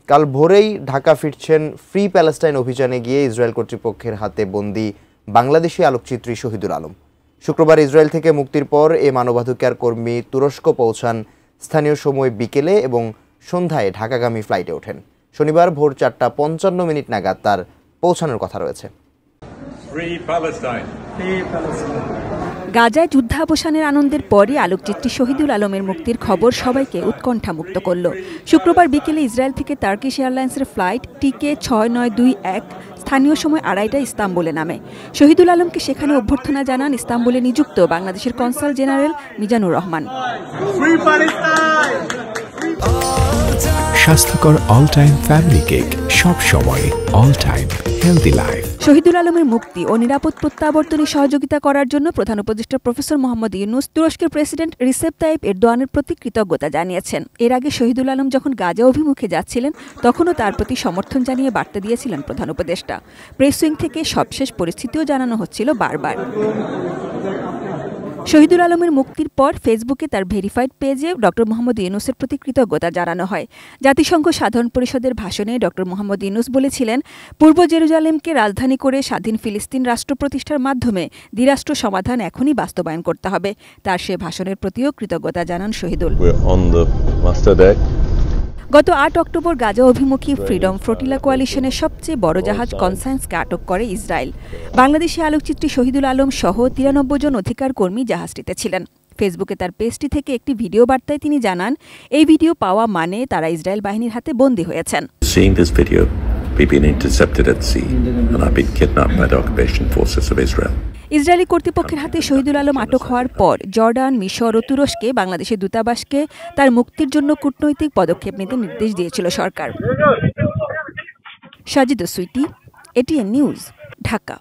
কাল ভোরেই ঢাকা ফিরছেন free Palestine অভিযানে গিয়ে ইসরায়েল কর্তৃপক্ষের হাতে বন্দী বাংলাদেশি আলোকচিত্রী শহীদুল আলম। শুক্রবার ইসরায়েল থেকে মুক্তির পর এ মানবাধিকার কর্মী তুরস্ক পৌঁছান স্থানীয় সময় বিকেলে এবং সন্ধ্যায় ঢাকাগামী ফ্লাইটে ওঠেন। শনিবার ভোর 4:55 নাগাদ তার পৌঁছানোর কথা রয়েছে। গাজায় যুদ্ধাবসানের আনন্দের পরই আলোকচিত্রী শহীদুল আলমের মুক্তির খবর সবাইকে উৎকণ্ঠামুক্ত করল। শুক্রবার বিকেলে ইসরায়েল থেকে টার্কিশ এয়ারলাইন্সের ফ্লাইট টিকে 6921 স্থানীয় সময় 2:30টায় ইস্তাম্বুলে নামে। শহীদুল আলমকে সেখানে অভ্যর্থনা জানান ইস্তাম্বুলে নিযুক্ত বাংলাদেশের কনসাল জেনারেল মিজানুর রহমান। স্বাস্থ্যকর অল টাইম ফ্যামিলি কেক, সব সময় all time healthy life. Shahidul আলমের মুক্তি ও নিরাপদ প্রত্যাবর্তনে সহযোগিতা করার জন্য প্রধান উপদেষ্টা প্রফেসর মোহাম্মদ ইউনূস তুরস্কের প্রেসিডেন্ট রিসেপ তাইপ এরদোয়ানের প্রতি কৃতজ্ঞতা জানিয়েছেন। এর আগে শহীদুল আলম যখন গাজা অভিমুখে যাচ্ছিলেন তখনও তার প্রতি সমর্থন জানিয়ে বার্তা দিয়েছিলেন প্রধান উপদেষ্টা। প্রেস উইং থেকে সবশেষ পরিস্থিতিও জানানো হচ্ছিল বারবার। শহীদুল আলমের মুক্তির পর ফেসবুকে তার ভেরিফাইড পেজে ডক্টর মোহাম্মদ ইউনূসের প্রতি কৃতজ্ঞতা জানানো হয়। জাতিসংঘ সাধারণ পরিষদের ভাষণে ডক্টর মোহাম্মদ ইউনূস বলেছিলেন, পূর্ব জেরুজালেমকে রাজধানী করে স্বাধীন ফিলিস্তিন রাষ্ট্র প্রতিষ্ঠার মাধ্যমে দ্বিরাষ্ট্র সমাধান এখনই বাস্তবায়ন করতে হবে। তার সে ভাষণের প্রতিও কৃতজ্ঞতা জানান শহীদুল। গত 8 অক্টোবর গাজা অভিমুখী ফ্রিডম ফ্লোটিলা কোয়ালিশনের সবচেয়ে বড় জাহাজ কনসায়েন্সকে আটক করে ইসরায়েল। বাংলাদেশি আলোকচিত্রী শহীদুল আলম সহ 93 জন অধিকার কর্মী জাহাজটিতে ছিলেন। ফেসবুকে তার পেজটি থেকে একটি ভিডিও বার্তায় তিনি জানান, এই ভিডিও পাওয়া মানে তারা ইসরায়েল বাহিনীর হাতে বন্দী হয়েছেন। ইসরায়েলি কর্তৃপক্ষের হাতে শহীদুল আলম আটক হওয়ার পর জর্ডান, মিশর ও তুরস্কে বাংলাদেশের দূতাবাসকে তার মুক্তির জন্য কূটনৈতিক পদক্ষেপ নিতে নির্দেশ দিয়েছিল সরকার। Sajida Sweety, ATN news, Dhaka.